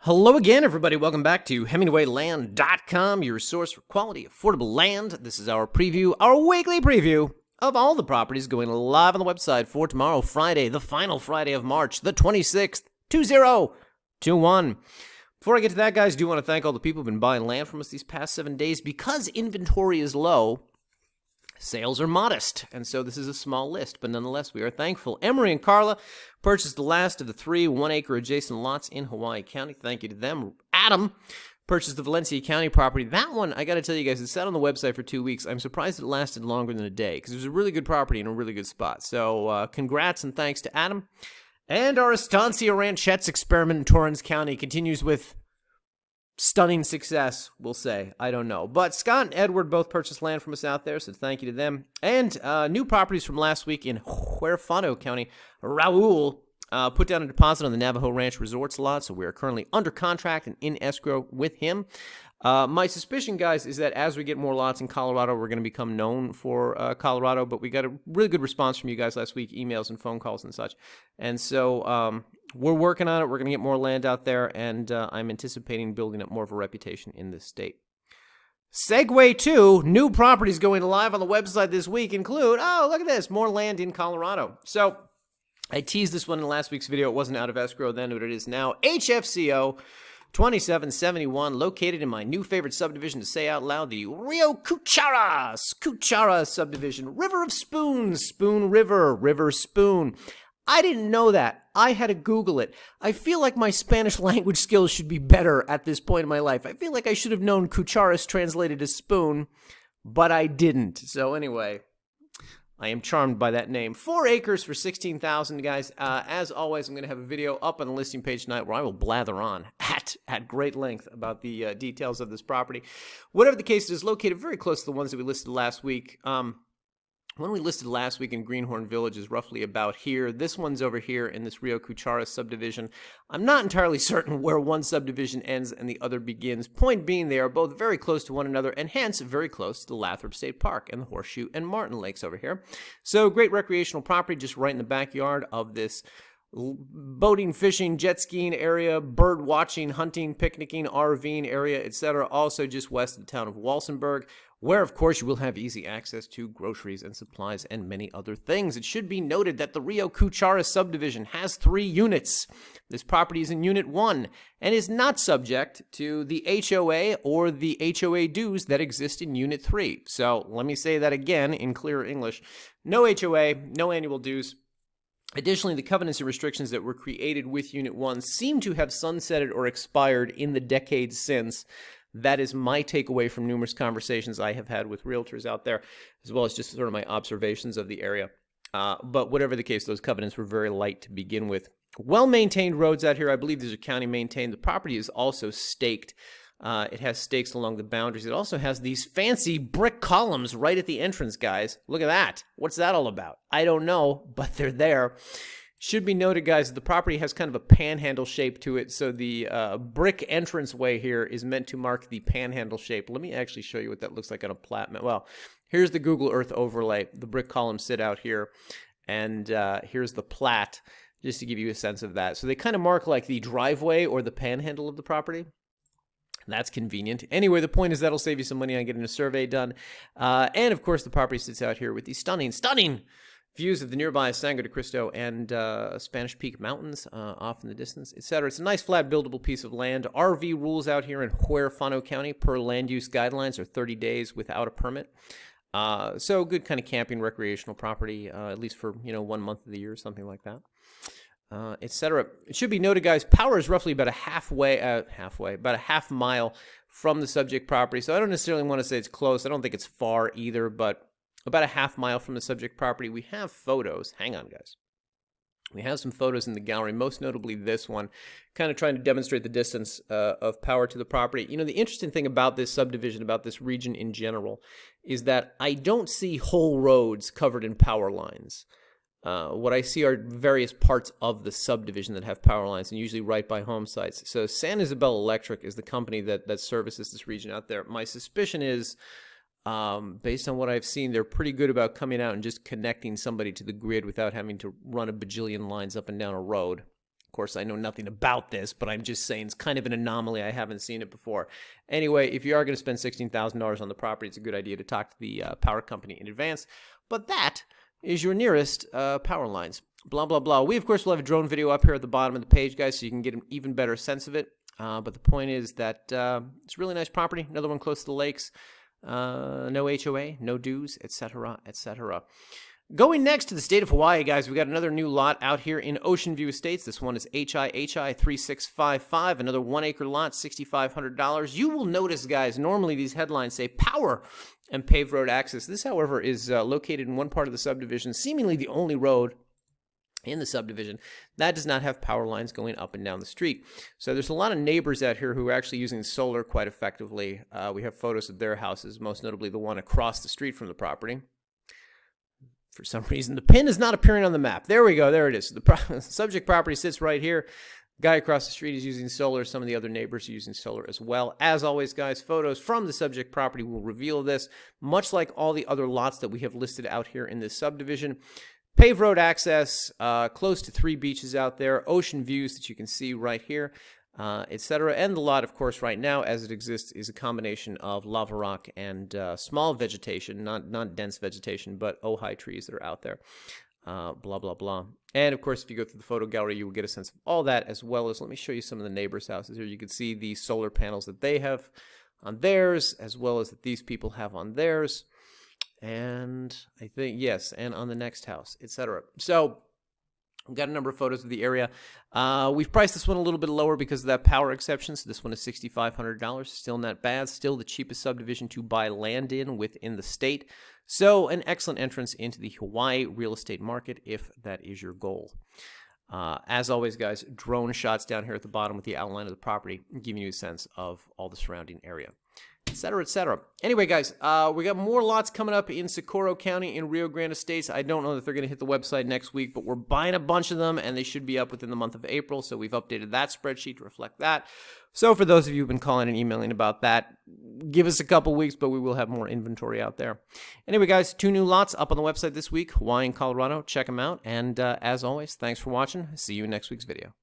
Hello again, everybody. Welcome back to HemingwayLand.com, your source for quality, affordable land. This is our preview, our weekly preview of all the properties going live on the website for tomorrow, Friday, the final Friday of March, the 26th, 2021. Before I get to that, guys, I do want to thank all the people who've been buying land from us these past 7 days. Because inventory is low, sales are modest, and so this is a small list, but nonetheless, we are thankful. Emery and Carla purchased the last of the 3 one-acre adjacent lots in Hawaii County. Thank you to them. Adam purchased the Valencia County property. That one, I got to tell you guys, it sat on the website for 2 weeks. I'm surprised it lasted longer than a day, because it was a really good property in a really good spot. So congrats and thanks to Adam. And our Estancia Ranchettes experiment in Torrance County continues with stunning success, we'll say. I don't know. But Scott and Edward both purchased land from us out there, so thank you to them. And new properties from last week in Huerfano County. Raul put down a deposit on the Navajo Ranch Resorts lot, so we are currently under contract and in escrow with him. My suspicion, guys, is that as we get more lots in Colorado, we're going to become known for Colorado, but we got a really good response from you guys last week, emails and phone calls and such. And so we're working on it. We're going to get more land out there, and I'm anticipating building up more of a reputation in this state. Segue to new properties going live on the website this week include, oh, look at this, more land in Colorado. So I teased this one in last week's video. It wasn't out of escrow then, but it is now. HFCO 2771, located in my new favorite subdivision to say out loud, the Rio Cuchara subdivision. River of Spoons, Spoon River, River Spoon. I didn't know that. I had to Google it. I feel like my Spanish language skills should be better at this point in my life. I feel like I should have known cucharas translated as spoon, but I didn't. So anyway, I am charmed by that name. 4 acres for $16,000, guys. As always, I'm going to have a video up on the listing page tonight where I will blather on at great length about the details of this property. Whatever the case, it is located very close to the ones that we listed last week. One we listed last week in Greenhorn Village is roughly about here. This one's over here in this Rio Cuchara subdivision. I'm not entirely certain where one subdivision ends and the other begins. Point being, they are both very close to one another and hence very close to the Lathrop State Park and the Horseshoe and Martin Lakes over here. So great recreational property just right in the backyard of this boating, fishing, jet skiing area, bird watching, hunting, picnicking, RVing area, etc. Also just west of the town of Walsenburg, where, of course, you will have easy access to groceries and supplies and many other things. It should be noted that the Rio Cuchara subdivision has 3 units. This property is in Unit 1 and is not subject to the HOA or the HOA dues that exist in Unit 3. So let me say that again in clear English. No HOA, no annual dues. Additionally, the covenants and restrictions that were created with Unit 1 seem to have sunsetted or expired in the decades since. That is my takeaway from numerous conversations I have had with realtors out there, as well as just sort of my observations of the area. But whatever the case, those covenants were very light to begin with. Well-maintained roads out here. I believe these are county-maintained. The property is also staked. It has stakes along the boundaries. It also has these fancy brick columns right at the entrance, guys. Look at that. What's that all about? I don't know, but they're there. Should be noted, guys, that the property has kind of a panhandle shape to it, so the brick entranceway here is meant to mark the panhandle shape. Let me actually show you what that looks like on a plat map. Well, here's the Google Earth overlay. The brick columns sit out here, and here's the plat, just to give you a sense of that. So they kind of mark like the driveway or the panhandle of the property. That's convenient. Anyway, the point is that'll save you some money on getting a survey done. And, of course, the property sits out here with these stunning views of the nearby Sangre de Cristo and Spanish Peak Mountains off in the distance, etc. It's a nice, flat, buildable piece of land. RV rules out here in Huerfano County per land use guidelines are 30 days without a permit. So good kind of camping, recreational property, at least for 1 month of the year, something like that. Etc. It should be noted, guys, power is roughly about about a half mile from the subject property. So I don't necessarily want to say it's close. I don't think it's far either, but about a half mile from the subject property. We have photos. Hang on, guys. We have some photos in the gallery, most notably this one, kind of trying to demonstrate the distance of power to the property. You know, the interesting thing about this subdivision, about this region in general, is that I don't see whole roads covered in power lines. What I see are various parts of the subdivision that have power lines, and usually right by home sites. So San Isabel Electric is the company that services this region out there. My suspicion is, based on what I've seen, they're pretty good about coming out and just connecting somebody to the grid without having to run a bajillion lines up and down a road. Of course, I know nothing about this, but I'm just saying it's kind of an anomaly. I haven't seen it before. Anyway, if you are going to spend $16,000 on the property, it's a good idea to talk to the power company in advance. But that is your nearest power lines. Blah, blah, blah. We, of course, will have a drone video up here at the bottom of the page, guys, so you can get an even better sense of it. But the point is that it's a really nice property. Another one close to the lakes. No HOA, no dues, etc., etc. Going next to the state of Hawaii, guys, we got another new lot out here in Ocean View Estates. This one is HI 3655, another 1-acre lot, $6,500. You will notice, guys, normally these headlines say power and paved road access. This, however, is located in one part of the subdivision, seemingly the only road in the subdivision that does not have power lines going up and down the street. So there's a lot of neighbors out here who are actually using solar quite effectively. We have photos of their houses, most notably the one across the street from the property. For some reason, the pin is not appearing on the map. There we go. There it is. The subject property sits right here. The guy across the street is using solar. Some of the other neighbors are using solar as well. As always, guys, photos from the subject property will reveal this, much like all the other lots that we have listed out here in this subdivision. Paved road access, close to 3 beaches out there, ocean views that you can see right here, etc. And the lot, of course, right now, as it exists, is a combination of lava rock and small vegetation, not dense vegetation, but ojai trees that are out there. Blah, blah, blah. And, of course, if you go through the photo gallery, you will get a sense of all that, as well as, let me show you some of the neighbors' houses here. You can see the solar panels that they have on theirs, as well as that these people have on theirs. And I think, yes, and on the next house, etc. So we've got a number of photos of the area. We've priced this one a little bit lower because of that power exception. So this one is $6,500. Still not bad. Still the cheapest subdivision to buy land in within the state. So an excellent entrance into the Hawaii real estate market if that is your goal. As always, guys, drone shots down here at the bottom with the outline of the property, giving you a sense of all the surrounding area, etc., etc. Anyway, guys, we got more lots coming up in Socorro County in Rio Grande Estates. I don't know that they're going to hit the website next week, but we're buying a bunch of them, and they should be up within the month of April, so we've updated that spreadsheet to reflect that. So for those of you who've been calling and emailing about that, give us a couple weeks, but we will have more inventory out there. Anyway, guys, 2 new lots up on the website this week, Hawaii and Colorado. Check them out, and as always, thanks for watching. See you in next week's video.